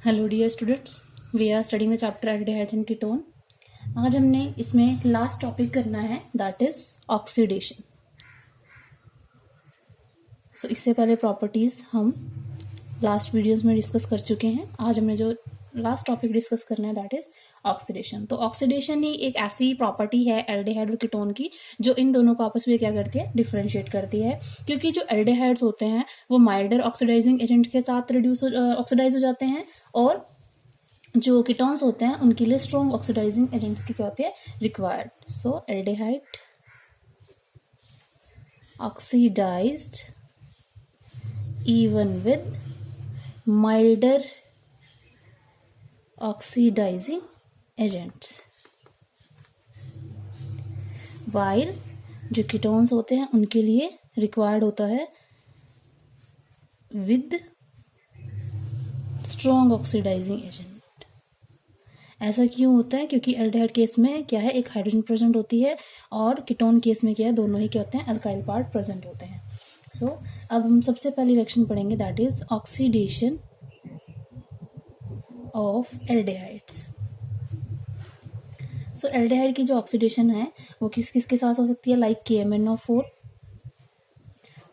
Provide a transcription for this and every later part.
Hello dear students, we are studying the chapter aldehydes and ketone. आज हमने इसमें last topic करना है, दैट इज ऑक्सीडेशन। सो इससे पहले प्रॉपर्टीज हम लास्ट वीडियोस में डिस्कस कर चुके हैं। आज हमें जो लास्ट टॉपिक डिस्कस करना है दैट इज ऑक्सीडेशन। तो ऑक्सीडेशन ही एक ऐसी प्रॉपर्टी है एल्डिहाइड और कीटोन की जो इन दोनों को आपस में क्या करती है, डिफरेंशिएट करती है। क्योंकि जो एल्डिहाइड्स होते हैं वो माइल्डर ऑक्सीडाइजिंग एजेंट के साथ ऑक्सीडाइज हो जाते हैं, और जो कीटोन्स होते हैं उनके लिए स्ट्रॉन्ग ऑक्सीडाइजिंग एजेंट्स की क्या होती है, required. So aldehyde oxidised even with milder oxidizing agents, while जो कीटोन्स होते हैं उनके लिए रिक्वायर्ड होता है विद स्ट्रॉन्ग ऑक्सीडाइजिंग एजेंट। ऐसा क्यों होता है? क्योंकि एल्डिहाइड केस में क्या है, एक हाइड्रोजन प्रेजेंट होती है, और कीटोन केस में क्या है, दोनों ही क्या होते हैं, अल्काइल पार्ट प्रेजेंट होते हैं। सो अब हम सबसे पहली रिएक्शन पढ़ेंगे, that is oxidation of aldehydes. So aldehyde की जो ऑक्सीडेशन है वो किस किस के साथ हो सकती है, like KMnO4,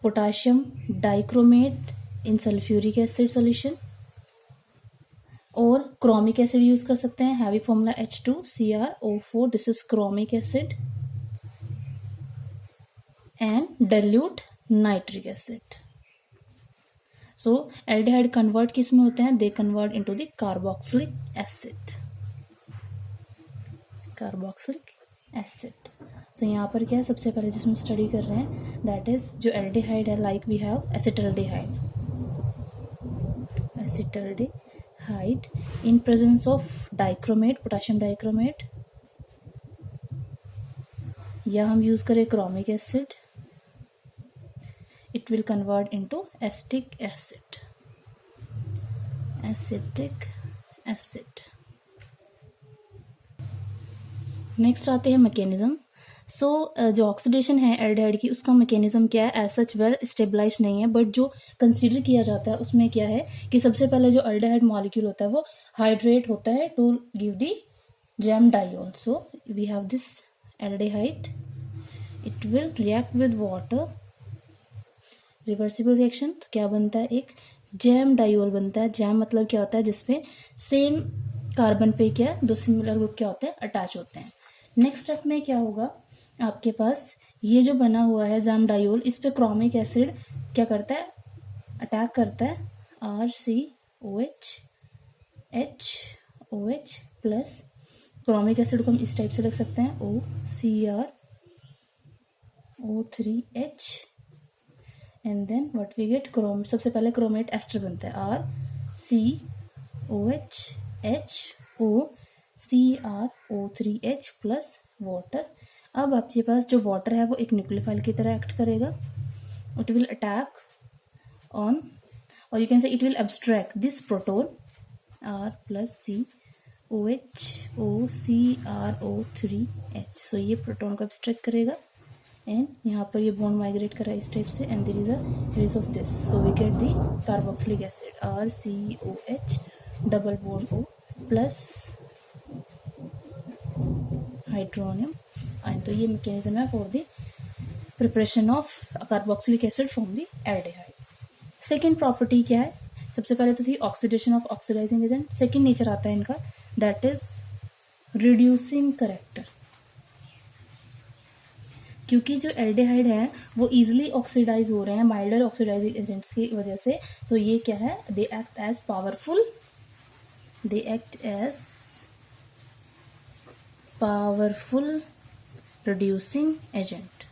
potassium dichromate in sulphuric acid solution, और क्रोमिक एसिड यूज कर सकते हैं, heavy formula H2CrO4, this is chromic acid, and dilute nitric acid. So aldehyde convert किस में होते हैं, they convert into the carboxylic acid. Carboxylic acid. So यहाँ पर क्या है, सबसे पहले जिसमें स्टडी कर रहे हैं दैट इज जो एल्डिहाइड है, like we have acetaldehyde in presence of dichromate, potassium dichromate, या हम यूज करें chromic acid, it will convert into acetic acid. Next आते हैं मैकेनिज्म। सो जो ऑक्सीडेशन है एल्डिहाइड की, उसका मैकेनिज्म क्या है, एज सच वेल स्टेबलाइज नहीं है, बट जो कंसीडर किया जाता है उसमें क्या है कि सबसे पहले जो एल्डिहाइड मॉलिक्यूल होता है वो हाइड्रेट होता है to give the gem diol. So we have this aldehyde, it will react with water, reversible reaction. तो क्या बनता है, एक जैम डाइऑल बनता है। जैम मतलब क्या होता है, जिसपे सेम कार्बन पे क्या दो सिमिलर ग्रुप क्या होते हैं, अटैच होते हैं। नेक्स्ट स्टेप में क्या होगा, आपके पास ये जो बना हुआ है जैम डाइऑल, इस पे क्रोमिक एसिड क्या करता है, अटैक करता है, RCOH प्लस, क्रोमिक एसिड को हम इस टाइप से लिख सकते हैं OCrO3H, and then what we get, chrome, सबसे पहले क्रोमेट एस्टर बनता है, RCOHHOCrO3H प्लस वाटर। अब आपके पास जो वाटर है वो एक न्यूक्लियोफाइल की तरह एक्ट करेगा, इट विल अटैक ऑन, और you can say it will abstract this proton R plus COCrO3H। सो ये प्रोटोन को एब्स्ट्रैक्ट करेगा, एंड यहाँ पर ये बॉन्ड माइग्रेट करा इस टाइप से, and there is a release of this, so we get the carboxylic acid RCOH double bond O plus hydronium ion. तो ये मैकेनिज्म है for the preparation of carboxylic acid from the aldehyde. Second property क्या है, सबसे पहले तो थी oxidation of oxidising agent, second nature आता है इनका, दैट इज रिड्यूसिंग करेक्टर। क्योंकि जो एल्डिहाइड है वो इजिली ऑक्सीडाइज हो रहे हैं माइल्डर ऑक्सीडाइजिंग एजेंट्स की वजह से, सो ये क्या है, they act as powerful reducing agent.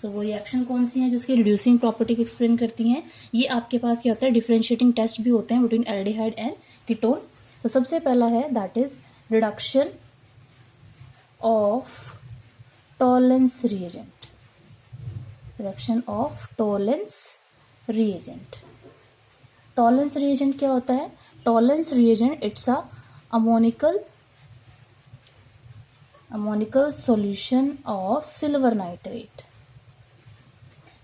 So वो रिएक्शन कौन सी है जो उसकी रिड्यूसिंग प्रॉपर्टी को एक्सप्लेन करती हैं, ये आपके पास क्या होता है, डिफरेंशिएटिंग टेस्ट भी होते हैं बिटवीन एल्डिहाइड एंड कीटोन। तो सबसे पहला है that is reduction of Tollens reagent, reaction of Tollens reagent। Tollens reagent क्या होता है, Tollens reagent it's a ammonical solution of silver nitrate,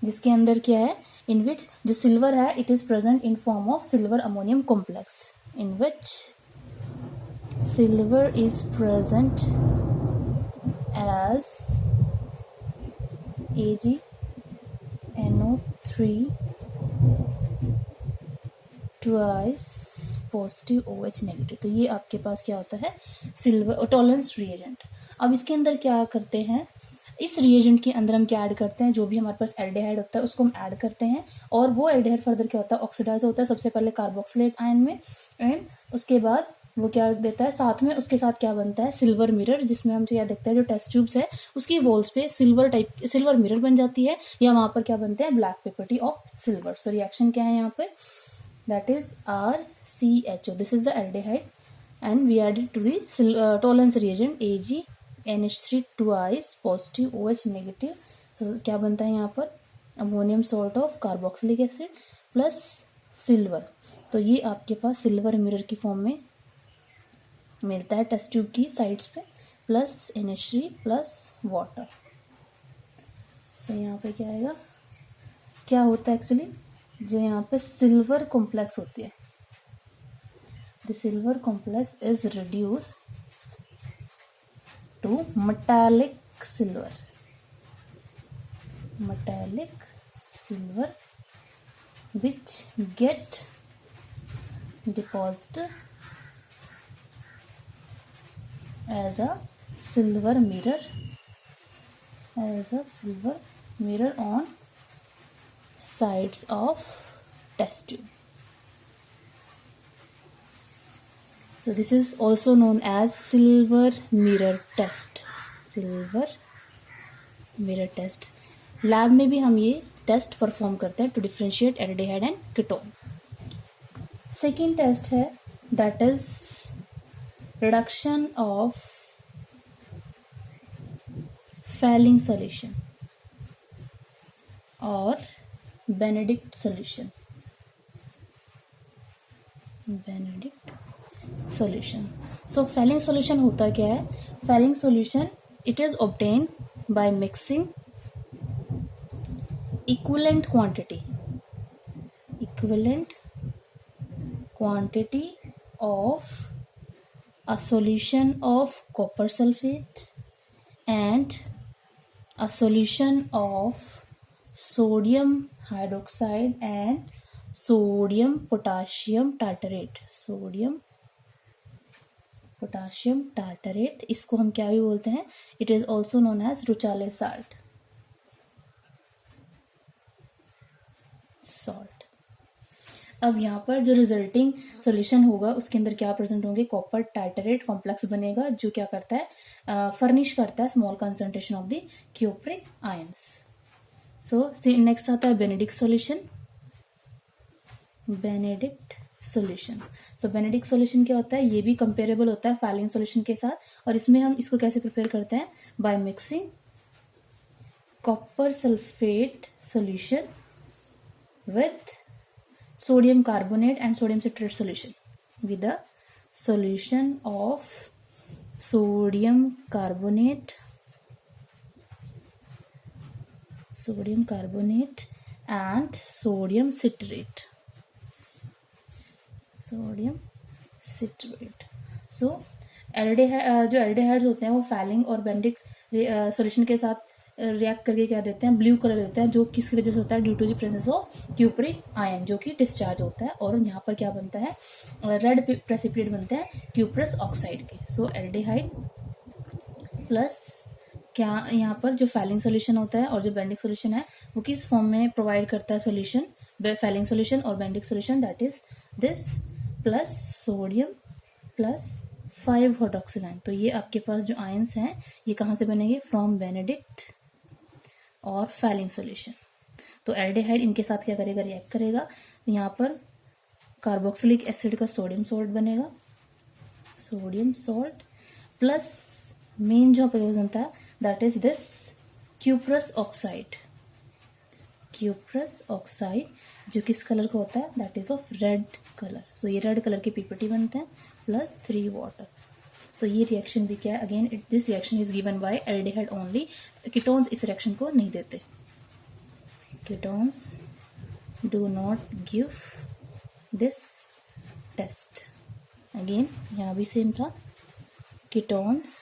जिसके अंदर क्या है, इन विच जो सिल्वर है it is present in form of silver ammonium complex, in which silver is present as AgNO3 twice positive OH negative. तो ये आपके पास क्या होता है, सिल्वर टॉलरेंस रिएजेंट। अब इसके अंदर क्या करते हैं, इस रिएजेंट के अंदर हम क्या ऐड करते हैं, जो भी हमारे पास एल्डिहाइड होता है उसको हम ऐड करते हैं, और वो एल्डिहाइड फर्दर क्या होता है, ऑक्सीडाइज होता है सबसे पहले कार्बोक्सिलेट आयन में, एंड उसके बाद वो क्या देता है साथ में, उसके साथ क्या बनता है, सिल्वर मिरर, जिसमें हम क्या देखते हैं जो टेस्ट ट्यूब्स है उसकी वॉल्स पे सिल्वर मिरर बन जाती है, या वहां पर क्या बनते हैं, black property of silver. So reaction क्या है यहाँ पे, that is RCHO, this is the aldehyde, and we added to the Tollens reagent AgNH3 twice positive OH negative. So क्या बनता है यहाँ पर, ammonium salt of carboxylic acid plus silver. तो ये आपके पास सिल्वर मिरर की फॉर्म में मिलता है टेस्ट ट्यूब की साइड्स पे, plus NH3 plus water. So यहाँ पे क्या आएगा, क्या होता है एक्चुअली, जो यहाँ पे सिल्वर कॉम्प्लेक्स होती है, the silver complex is reduce to metallic silver which get deposited as a silver mirror on sides of test tube. So this is also known as silver mirror test. Lab में भी हम ये test perform करते हैं to differentiate aldehyde and ketone. Second test है that is reduction of Fehling solution और Benedict solution. So Fehling solution होता क्या है, Fehling solution it is obtain by mixing equivalent quantity of a solution of copper sulfate and a solution of sodium hydroxide and sodium potassium tartarate। इसको हम क्या भी बोलते हैं, it is also known as Rochelle salt. अब यहाँ पर जो रिजल्टिंग सॉल्यूशन होगा उसके अंदर क्या प्रेजेंट होंगे, कॉपर टार्टरेट कॉम्प्लेक्स बनेगा जो क्या करता है, फर्निश करता है small concentration of the cupric ions. So next आता है बेनेडिक्ट सॉल्यूशन। सो बेनेडिक्ट सॉल्यूशन क्या होता है, ये भी कंपेरेबल होता है फैलिंग सॉल्यूशन के साथ, और इसमें हम इसको कैसे प्रिपेयर करते हैं, by mixing copper sulphate solution with sodium carbonate and sodium citrate solution, with the solution of sodium carbonate and sodium citrate। सो जो एल्डिहाइड्स होते हैं वो फैलिंग और बेनेडिक्ट सॉल्यूशन के साथ रिएक्ट करके क्या देते हैं, ब्लू कलर देते हैं, जो किसकी वजह से होता है, due to the presence of cupric ion जो कि डिस्चार्ज होता है, और यहाँ पर क्या बनता है, रेड प्रेसिपिटेट बनते हैं क्यूप्रस ऑक्साइड के। सो एल्डिहाइड प्लस क्या यहाँ पर जो फैलिंग सोल्यूशन होता है और जो बेंडिक सोल्यूशन है वो किस फॉर्म में प्रोवाइड करता है सोल्यूशन, फैलिंग सोल्यूशन और Benedict solution, that is this plus sodium plus 5 hydroxyl. तो ये आपके पास जो आयंस हैं ये कहाँ से बनेंगे, फ्रॉम बेनेडिक्ट और फैलिंग सॉल्यूशन। तो एल्डिहाइड इनके साथ क्या करेगा, रिएक्ट करेगा, यहाँ पर कार्बोक्सिलिक एसिड का सोडियम सॉल्ट बनेगा, सोडियम सॉल्ट प्लस मेन जो प्रेजेंट है that is this cuprous oxide जो किस कलर का होता है, that is of red colour. So ये रेड कलर के पीपीटी बनते हैं प्लस 3 वाटर। तो ये रिएक्शन भी क्या है, again this reaction is given by aldehyde only, ketones इस रिएक्शन को नहीं देते, ketones do not give this test. Again यहाँ भी सेम था, ketones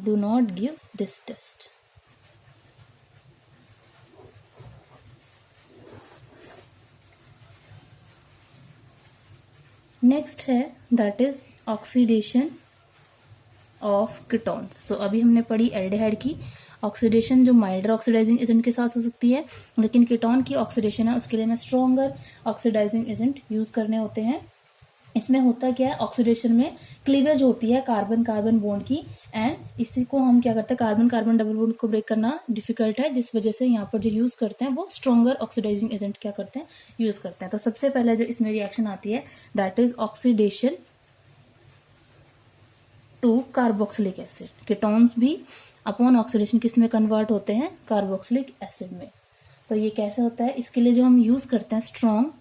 do not give this test. Next है that is oxidation of ketones. So अभी हमने पढ़ी एल्डिहाइड की ऑक्सीडेशन जो माइल्डर ऑक्सीडाइजिंग एजेंट के साथ हो सकती है, लेकिन कीटोन की ऑक्सीडेशन है उसके लिए हमें स्ट्रॉन्गर ऑक्सीडाइजिंग एजेंट यूज करने होते हैं. इसमें होता क्या है, ऑक्सीडेशन में क्लीवेज होती है कार्बन कार्बन बॉन्ड की, एंड इसी को हम क्या करते हैं, कार्बन कार्बन डबल बॉन्ड को ब्रेक करना डिफिकल्ट है, जिस वजह से यहाँ पर जो यूज करते हैं वो स्ट्रॉन्गर ऑक्सीडाइजिंग एजेंट क्या करते हैं, यूज करते हैं. तो सबसे पहले जो इसमें रिएक्शन आती है that is oxidation to carboxylic acid. Ketones भी अपॉन ऑक्सीडेशन किस में कन्वर्ट होते हैं, कार्बोक्सिलिक एसिड में. तो ये कैसे होता है, इसके लिए जो हम यूज करते हैं strong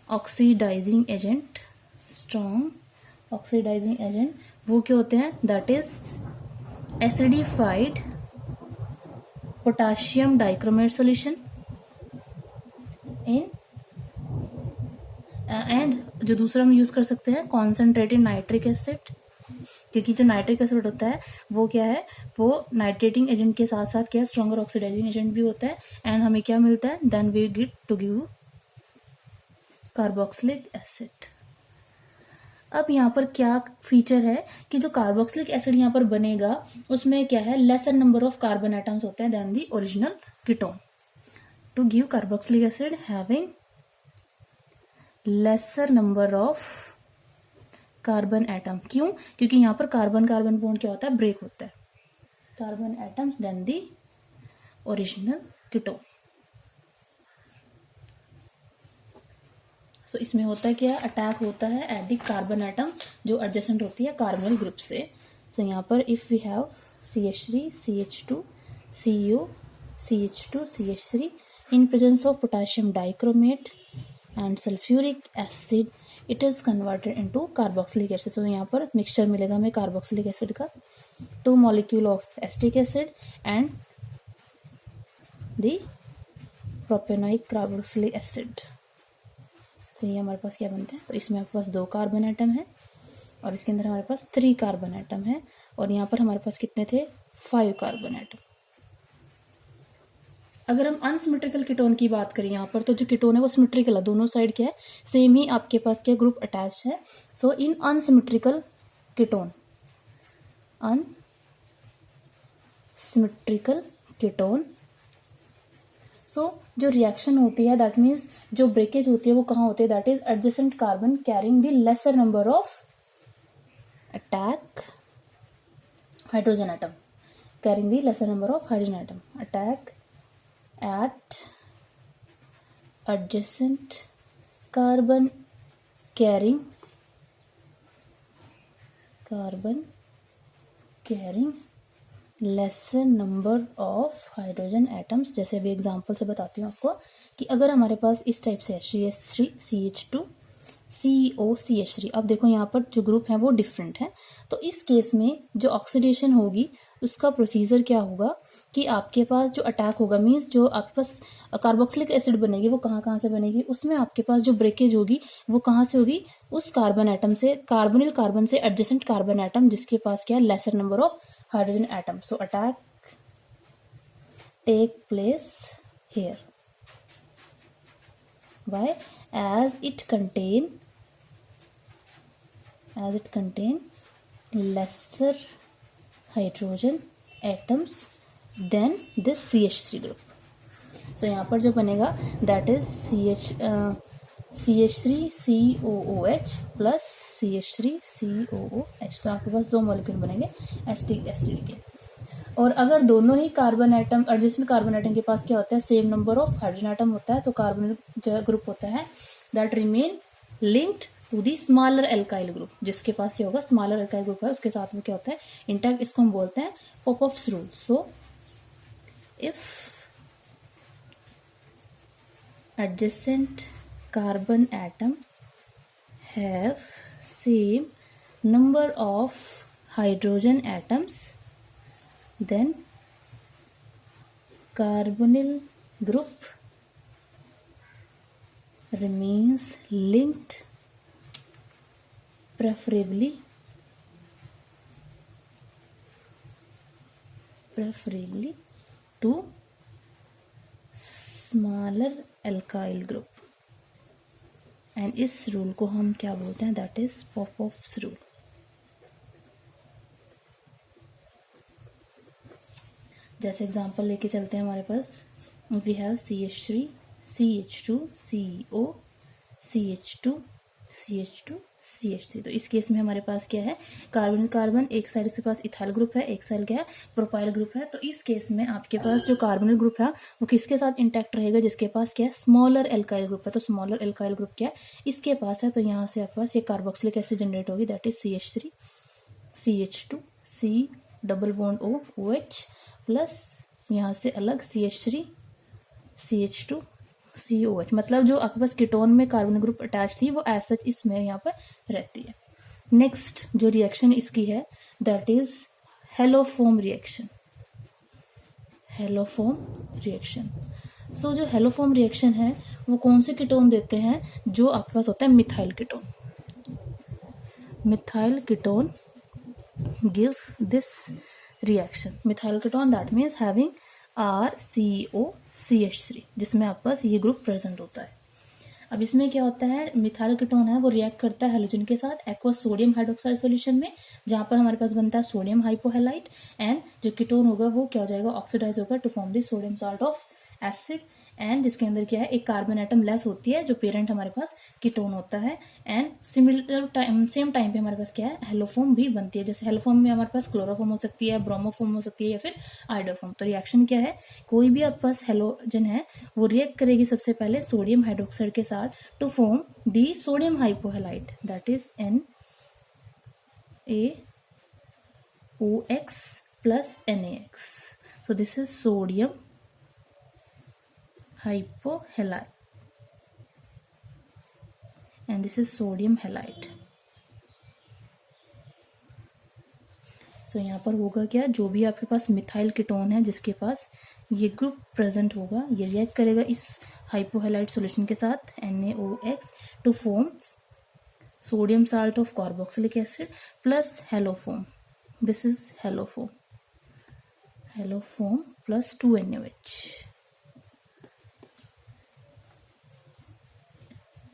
oxidising agent, strong oxidising agent वो क्या होते हैं, that is acidified potassium dichromate solution in, and जो दूसरा हम यूज कर सकते हैं कॉन्सेंट्रेटेड नाइट्रिक एसिड, क्योंकि जो नाइट्रिक एसिड होता है वो क्या है, वो नाइट्रेटिंग एजेंट के साथ साथ क्या स्ट्रॉन्गर ऑक्सीडाइजिंग एजेंट भी होता है, एंड हमें क्या मिलता है, then we get to give carboxylic acid. अब यहाँ पर क्या फीचर है कि जो कार्बोक्सिलिक एसिड यहाँ पर बनेगा उसमें क्या है, lesser number of carbon atoms होते हैं then the original ketone. To give carboxylic acid having lesser number of carbon atom. क्यों, क्योंकि यहाँ पर कार्बन कार्बन बॉन्ड क्या होता है, ब्रेक होता है, carbon atoms then the original ketone. So इसमें होता है क्या, अटैक होता है एट द कार्बन एटम जो एडजेसेंट होती है कार्बोनिल ग्रुप से. सो यहाँ पर if we have CH3 CH2 CO CH2 CH3 in presence of potassium dichromate and sulfuric acid it is converted into carboxylic acid. So यहाँ पर mixture मिलेगा हमें कार्बोक्सिलिक एसिड का, 2 molecule of acetic acid and the propanoic carboxylic acid. तो ये हमारे पास क्या बनता है, तो इसमें हमारे पास 2 कार्बन एटम है और इसके अंदर हमारे पास 3 कार्बन एटम है, और यहाँ पर हमारे पास कितने थे, 5 कार्बन एटम. अगर हम अनसिमेट्रिकल कीटोन की बात करें यहाँ पर, तो जो कीटोन है वो सिमेट्रिकल है, दोनों साइड क्या है, सेम ही आपके पास क्या ग्रुप अटैच्ड है. सो इन अनसिमेट्रिकल कीटोन, अनसिमेट्रिकल कीटोन, सो जो रिएक्शन होती है दैट मीन्स जो ब्रेकेज होती है वो कहाँ होती है, that is adjacent carbon carrying the lesser number of attack hydrogen atom, carrying the lesser number of hydrogen atom, attack eight adjacent carbon carrying laser number of hydrogen atoms. जैसे अभी example से बताती हूँ आपको कि अगर हमारे पास इस टाइप से है CH3 CH2 CO CH3, अब देखो यहाँ पर जो ग्रुप है वो डिफरेंट है, तो इस केस में जो ऑक्सीडेशन होगी उसका प्रोसीजर क्या होगा कि आपके पास जो अटैक होगा मीन्स जो आपके पास कार्बोक्सिलिक एसिड बनेगी वो कहाँ से बनेगी, उसमें आपके पास जो ब्रेकेज होगी वो कहाँ से होगी, उस कार्बन एटम से, कार्बोनिल कार्बन से एडजेसेंट कार्बन एटम जिसके पास क्या है, lesser number of hydrogen atom. So attack take place here. Why? As it contain lesser hydrogen atoms than this CH3 group. So यहाँ पर जो बनेगा that is CH3COOH plus CH3COOH. तो आपके पास 2 मॉलिक्यूल बनेंगे एसिटिक एसिड के. और अगर दोनों ही carbon atom adjacent carbon atom के पास क्या होता है, same number of hydrogen atom होता है, तो कार्बन ग्रुप होता है that remain linked to the smaller alkyl group. जिसके पास क्या होगा, स्मॉलर एल्काइल ग्रुप है उसके साथ में क्या होता है, इंटैक्ट. इसको हम बोलते हैं Popoff's rule. So if adjacent carbon atom have same number of hydrogen atoms, then carbonyl group remains linked preferably to smaller alkyl group, and इस रूल को हम क्या बोलते हैं, दैट इज पॉपऑफ्स रूल। जैसे एग्जांपल लेके चलते हैं, हमारे पास we have CH3 CH2 CO CH2 CH2 CH3। तो इस केस में हमारे पास क्या है, कार्बन कार्बन, एक साइड इसके पास इथाइल ग्रुप है, एक साइड क्या है, प्रोपाइल ग्रुप है। तो इस केस में आपके पास जो कार्बोनिल ग्रुप है वो किसके साथ इंटैक्ट रहेगा, जिसके पास क्या है, स्मॉलर एल्काइल ग्रुप है। तो स्मॉलर एल्काइल ग्रुप क्या है, इसके पास है। तो यहाँ से आपके पास ये कार्बोक्सिलिक एसिड जनरेट होगी, that is CH3 CH2 C double bond O OH plus यहाँ से अलग CH3 CH2 COH। मतलब जो आपके पास कीटोन में कार्बन ग्रुप अटैच थी वो ऐसा इसमें यहाँ पर रहती है। नेक्स्ट जो रिएक्शन इसकी है that is haloform reaction. Haloform reaction, सो जो हेलोफोम रिएक्शन है वो कौन से कीटोन देते हैं, जो आपके पास होता है methyl ketone. Methyl ketone give this reaction. Methyl ketone that means having RCOCH3, जिसमें आपके पास ये ग्रुप प्रेजेंट होता है। अब इसमें क्या होता है, मिथाइल कीटोन है वो रिएक्ट करता है हेलोजन के साथ एक्वस सोडियम हाइड्रोक्साइड सॉल्यूशन में, जहां पर हमारे पास बनता है सोडियम हाइपोहैलाइड, एंड जो कीटोन होगा वो क्या हो जाएगा, ऑक्सीडाइज होगा to form the sodium salt of acid, and जिसके अंदर क्या है, एक कार्बन एटम लेस होती है, जो पेरेंट हमारे पास कीटोन होता है। And similar time same time पे हमारे पास क्या है, हेलोफोम भी बनती है। जैसे हेलोफोम में हमारे पास क्लोरोफोम हो सकती है, ब्रोमोफोम हो सकती है, या फिर आइडोफोम। तो रिएक्शन क्या है, कोई भी आपके पास हेलोजन है वो रिएक्ट करेगी सबसे पहले सोडियम हाइड्रोक्साइड के साथ to form the sodium hypohalide, that is NaOX plus NaX. So this is sodium hypohalite and this is sodium halide. सो यहाँ पर होगा क्या, जो भी आपके पास मिथाइल कीटोन है जिसके पास ये ग्रुप प्रेजेंट होगा, ये रिएक्ट करेगा इस हाइपोहैलाइड सॉल्यूशन के साथ NaOX to form sodium salt of carboxylic acid plus haloform. This is haloform, haloform plus 2NaOH।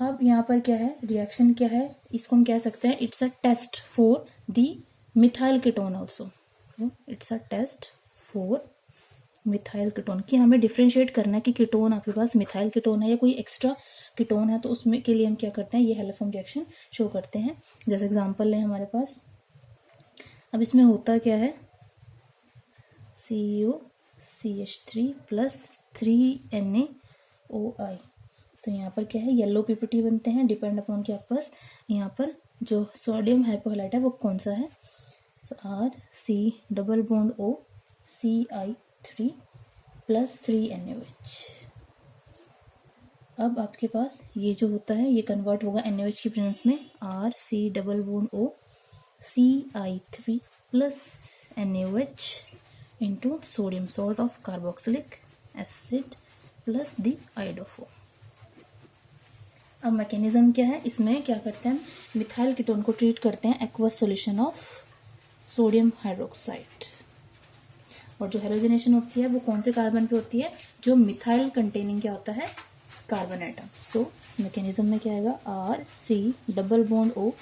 अब यहाँ पर क्या है, रिएक्शन क्या है, इसको हम कह सकते हैं it's a test for the methyl ketone also. So it's a test for methyl ketone, कि हमें डिफ्रेंशिएट करना है कि कीटोन आपके पास मिथाइल कीटोन है या कोई एक्स्ट्रा कीटोन है। तो उसमें के लिए हम क्या करते हैं, ये हेलोफोम रिएक्शन शो करते हैं। जैसे एग्जांपल है हमारे पास, अब इसमें होता क्या है, COCH3 प्लस 3NaOI। तो यहाँ पर क्या है, येलो पीपीटी बनते हैं, डिपेंड अपॉन कि आपके पास यहाँ पर जो सोडियम हाइपोहैलाइड है वो कौन सा है। RC double bond O CI3 plus 3NaOH। अब आपके पास ये जो होता है ये कन्वर्ट होगा NaOH की प्रेजेंस में, RC double bond O CI3 plus NaOH into sodium salt of carboxylic acid plus the iodoform. अब मैकेनिज्म क्या है, इसमें क्या करते हैं, मिथाइल कीटोन को ट्रीट करते हैं aqueous solution of sodium hydroxide, और जो हेलोजनेशन होती है वो कौन से कार्बन पे होती है, जो मिथाइल कंटेनिंग क्या होता है, कार्बन एटम। सो मैकेनिज्म में क्या आएगा, RC double bond O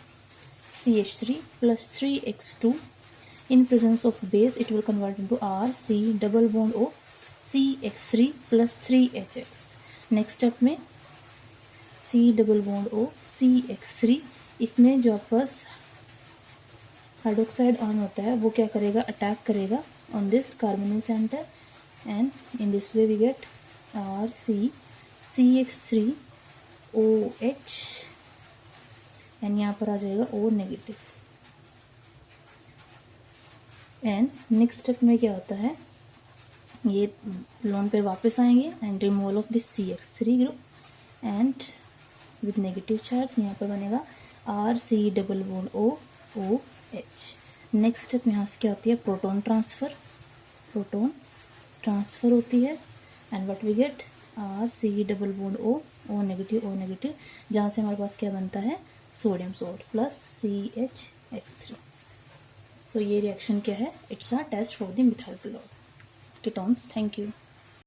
CH3 plus 3X2 in presence of base it will convert into RC double bond O CX3 plus 3HX। Next step में C double bond O CX3, इसमें जो आपस hydroxide ion होता है वो क्या करेगा, attack करेगा on this carbonyl centre, and in this way we get RC CH3OH, and यहाँ पर आ जाएगा O negative. And next step में क्या होता है, ये लोन पे वापस आएंगे and removal of this CH3 group, and with negative charge यहाँ पर बनेगा RC double bond OH। Next step यहाँ से क्या होती है, प्रोटॉन ट्रांसफर होती है, and what we get R C double bond O negative, जहाँ से हमारे पास क्या बनता है सोडियम सोल्ट प्लस CH3। सो ये रिएक्शन क्या है, it's a test for the methyl ketones. Thank you.